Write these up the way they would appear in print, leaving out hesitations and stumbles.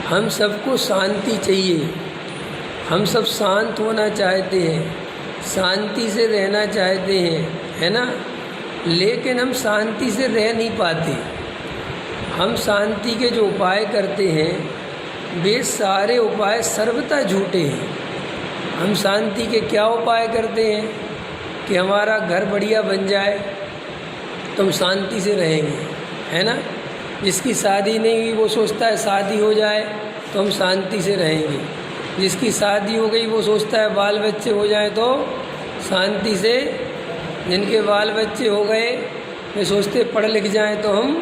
हम सबको शांति चाहिए, हम सब शांत होना चाहते हैं, शांति से रहना चाहते हैं, है ना। लेकिन हम शांति से रह नहीं पाते। हम शांति के जो उपाय करते हैं वे सारे उपाय सर्वथा झूठे हैं। हम शांति के क्या उपाय करते हैं कि हमारा घर बढ़िया बन जाए तो हम शांति से रहेंगे, है ना। जिसकी शादी नहीं हुई वो सोचता है शादी हो जाए तो हम शांति से रहेंगे। जिसकी शादी हो गई वो सोचता है बाल बच्चे हो जाए तो शांति से। जिनके बाल बच्चे हो गए वे सोचते पढ़ लिख जाएं तो हम,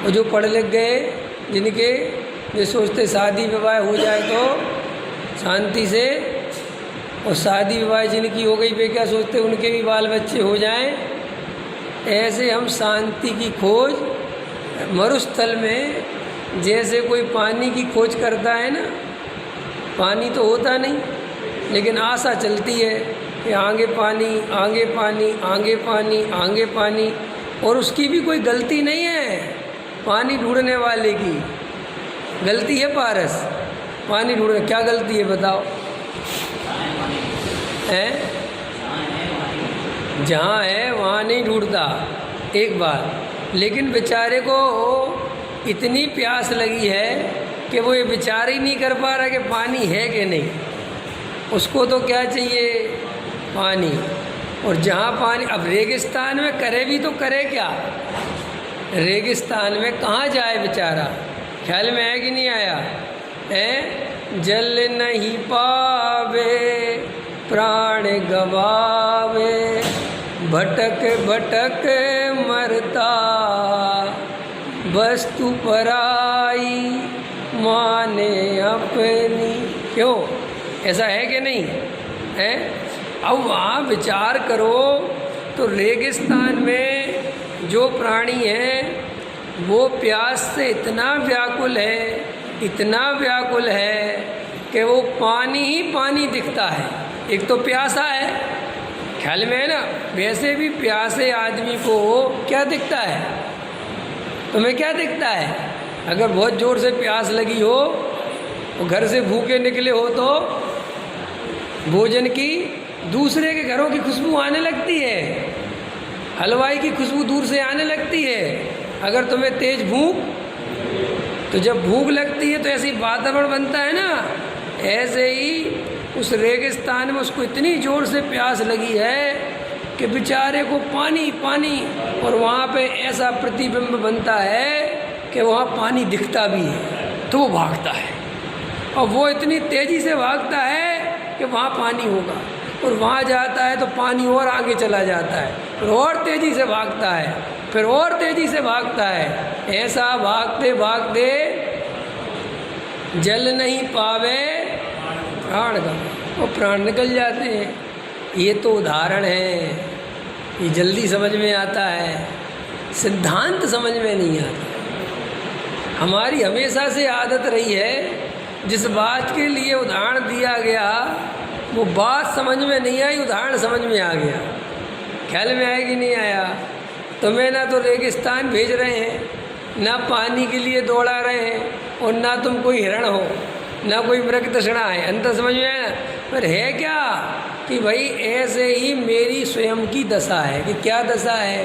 और जो पढ़ लिख गए जिनके, वे सोचते शादी विवाह हो जाए तो शांति से। और शादी विवाह जिनकी हो गई वे क्या सोचते उनके भी बाल बच्चे हो जाएं। ऐसे हम शांति की खोज मरुस्थल में जैसे कोई पानी की खोज करता है ना, पानी तो होता नहीं लेकिन आशा चलती है कि आगे पानी, आगे पानी, आगे पानी, आगे पानी। और उसकी भी कोई गलती नहीं है, पानी ढूंढने वाले की गलती है। पारस पानी ढूंढने, क्या गलती है बताओ? है जहाँ है वहाँ नहीं ढूंढता एक बार। लेकिन बेचारे को इतनी प्यास लगी है कि वो ये विचार ही नहीं कर पा रहा कि पानी है कि नहीं। उसको तो क्या चाहिए? पानी। और जहाँ पानी, अब रेगिस्तान में करे भी तो करे क्या? रेगिस्तान में कहाँ जाए बेचारा? ख्याल में है कि नहीं आया? है जल नहीं पावे प्राण गवावे, भटक भटक मरता वस्तु पराई माने अपनी। क्यों, ऐसा है कि नहीं है? अब वहाँ विचार करो तो रेगिस्तान में जो प्राणी है वो प्यास से इतना व्याकुल है, इतना व्याकुल है कि वो पानी ही पानी दिखता है। एक तो प्यासा है, ख्याल में है ना। वैसे भी प्यासे आदमी को क्या दिखता है? तुम्हें क्या दिखता है? अगर बहुत ज़ोर से प्यास लगी हो और घर से भूखे निकले हो तो भोजन की दूसरे के घरों की खुशबू आने लगती है, हलवाई की खुशबू दूर से आने लगती है। अगर तुम्हें तेज भूख, तो जब भूख लगती है तो ऐसे ही वातावरण बनता है ना। ऐसे ही उस रेगिस्तान में उसको इतनी ज़ोर से प्यास लगी है कि बेचारे को पानी पानी, और वहाँ पे ऐसा प्रतिबिंब बनता है कि वहाँ पानी दिखता भी है तो वो भागता है। और वो इतनी तेज़ी से भागता है कि वहाँ पानी होगा, और वहाँ जाता है तो पानी और आगे चला जाता है, फिर और तेज़ी से भागता है, फिर और तेज़ी से भागता है। ऐसा भागते भागते जल नहीं पावे प्राण गवावे, वो प्राण निकल जाते हैं। ये तो उदाहरण है, ये जल्दी समझ में आता है, सिद्धांत समझ में नहीं आता। हमारी हमेशा से आदत रही है जिस बात के लिए उदाहरण दिया गया वो बात समझ में नहीं आई, उदाहरण समझ में आ गया। ख्याल में आया कि नहीं आया? तुम्हें ना तो रेगिस्तान भेज रहे हैं, ना पानी के लिए दौड़ा रहे हैं, और ना तुम कोई हिरण हो, ना कोई मृग तृष्णा है। अंतर समझ में आया? पर है क्या कि भाई ऐसे ही मेरी स्वयं की दशा है। कि क्या दशा है?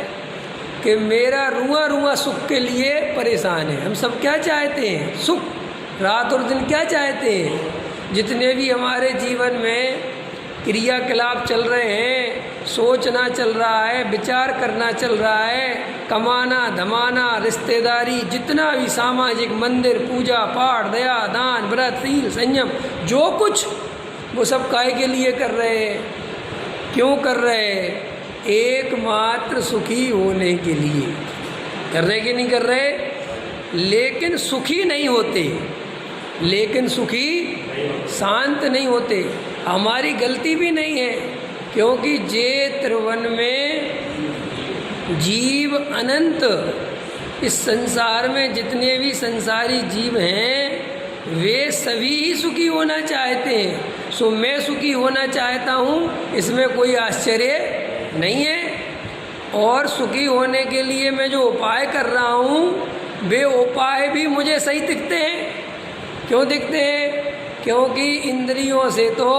कि मेरा रुआं रुआं सुख के लिए परेशान है। हम सब क्या चाहते हैं? सुख। रात और दिन क्या चाहते हैं? जितने भी हमारे जीवन में क्रियाकलाप चल रहे हैं, सोचना चल रहा है, विचार करना चल रहा है, कमाना धमाना, रिश्तेदारी, जितना भी सामाजिक, मंदिर, पूजा पाठ, दया दान, व्रत, शील, संयम, जो कुछ, वो सब काहे के लिए कर रहे हैं? क्यों कर रहे हैं? एकमात्र सुखी होने के लिए कर रहे कि नहीं कर रहे? लेकिन सुखी नहीं होते, लेकिन सुखी शांत नहीं होते। हमारी गलती भी नहीं है, क्योंकि जे त्रिवन में जीव अनंत, इस संसार में जितने भी संसारी जीव हैं वे सभी ही सुखी होना चाहते हैं। सो मैं सुखी होना चाहता हूँ, इसमें कोई आश्चर्य नहीं है। और सुखी होने के लिए मैं जो उपाय कर रहा हूँ वे उपाय भी मुझे सही दिखते हैं। क्यों दिखते हैं? क्योंकि इंद्रियों से तो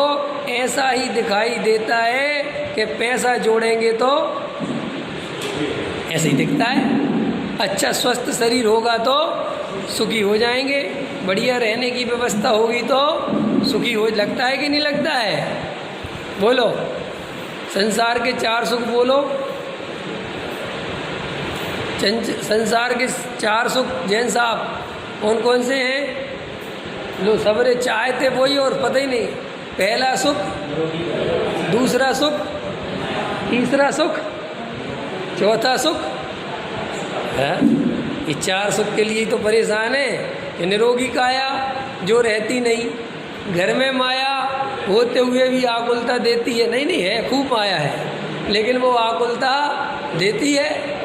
ऐसा ही दिखाई देता है कि पैसा जोड़ेंगे तो ऐसे ही दिखता है। अच्छा स्वस्थ शरीर होगा तो सुखी हो जाएंगे, बढ़िया रहने की व्यवस्था होगी तो सुखी हो, लगता है कि नहीं लगता है? बोलो, संसार के 4 सुख बोलो। संसार के 4 सुख जैन साहब कौन कौन से हैं? लो सबरे चाहते वही और पता ही नहीं। पहला सुख, दूसरा सुख, तीसरा सुख, चौथा सुख है। ये 4 सुख के लिए तो परेशान है कि निरोगी काया जो रहती नहीं, घर में माया होते हुए भी आकुलता देती है। नहीं नहीं है, खूब माया है, लेकिन वो आकुलता देती है।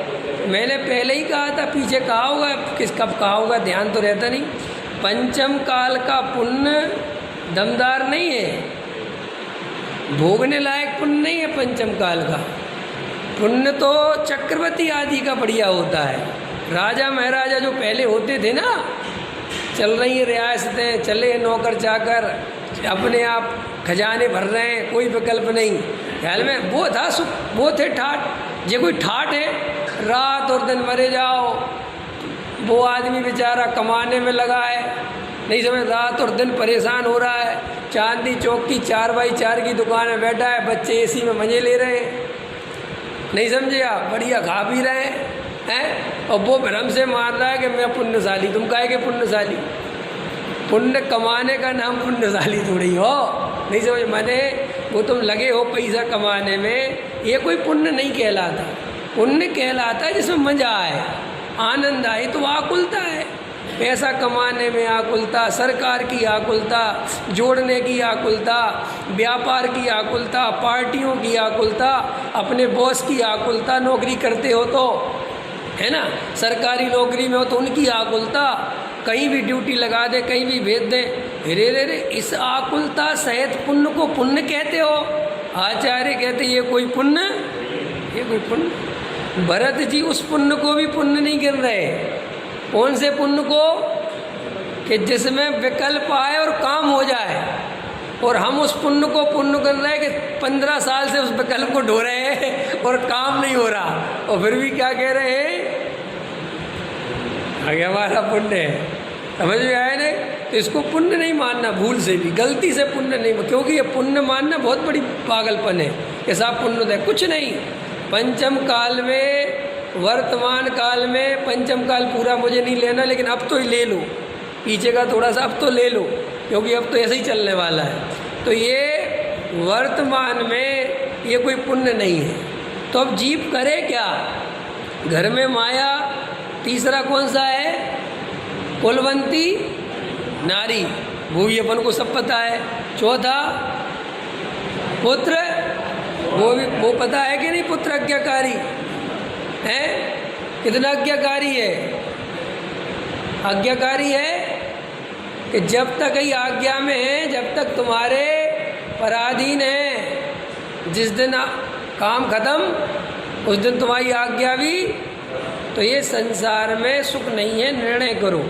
मैंने पहले ही कहा था, पीछे कहा होगा, कब कहा होगा ध्यान तो रहता नहीं। पंचम काल का पुण्य दमदार नहीं है, भोगने लायक पुण्य नहीं है। पंचम काल का पुण्य तो चक्रवर्ती आदि का बढ़िया होता है। राजा महाराजा जो पहले होते थे ना, चल रही हैं रियासतें, चले नौकर चाकर, अपने आप खजाने भर रहे हैं, कोई विकल्प नहीं। ख्याल में वो था सुख, वो थे ठाट। ये कोई ठाट है, रात और दिन मरे जाओ। वो आदमी बेचारा कमाने में लगा है, नहीं समझ, रात और दिन परेशान हो रहा है। चांदी चौक की 4x4 की दुकान में बैठा है, बच्चे एसी में मजे ले रहे हैं, नहीं समझे आप, बढ़िया खा पी रहे हैं। और वो भ्रम से मार रहा है कि मैं पुण्यशाली। तुम काहे के पुण्यशाली? पुण्य कमाने का नाम पुण्यशाली थोड़ी हो, नहीं समझ माने। वो तुम लगे हो पैसा कमाने में, ये कोई पुण्य नहीं कहलाता। पुण्य कहलाता है जिसमें मजा आए, आनंद आए। तो आकुलता है, पैसा कमाने में आकुलता, सरकार की आकुलता, जोड़ने की आकुलता, व्यापार की आकुलता, पार्टियों की आकुलता, अपने बॉस की आकुलता। नौकरी करते हो तो है ना, सरकारी नौकरी में हो तो उनकी आकुलता, कहीं भी ड्यूटी लगा दे, कहीं भी भेज दे। रे रे रे, इस आकुलता सहित पुण्य को पुण्य कहते हो? आचार्य कहते ये कोई पुण्य, ये कोई पुण्य। भरत जी उस पुण्य को भी पुण्य नहीं गिन रहे। कौन से पुण्य को? कि जिसमें विकल्प आए और काम हो जाए। और हम उस पुण्य को पुण्य कर रहे हैं कि 15 साल से उस विकल्प को ढो रहे हैं और काम नहीं हो रहा, और फिर भी क्या कह रहे हैं? आगे हमारा पुण्य है। समझ में आया नहीं? तो इसको पुण्य नहीं मानना, भूल से भी, गलती से पुण्य नहीं, क्योंकि ये पुण्य मानना बहुत बड़ी पागलपन है कि साहब पुण्य दे। कुछ नहीं। पंचम काल में, वर्तमान काल में, पंचम काल पूरा मुझे नहीं लेना, लेकिन अब तो ही ले लो, पीछे का थोड़ा सा अब तो ले लो, क्योंकि अब तो ऐसे ही चलने वाला है। तो ये वर्तमान में ये कोई पुण्य नहीं है। तो अब जीव करे क्या? घर में माया, तीसरा कौन सा है? कुलवंती नारी, वो भी अपन को सब पता है। चौथा पुत्र, वो पता है कि नहीं? पुत्र आज्ञाकारी है। कितना आज्ञाकारी है? आज्ञाकारी है कि जब तक ही आज्ञा में है, जब तक तुम्हारे पराधीन है, जिस दिन काम खत्म उस दिन तुम्हारी आज्ञा भी। तो ये संसार में सुख नहीं है, निर्णय करो।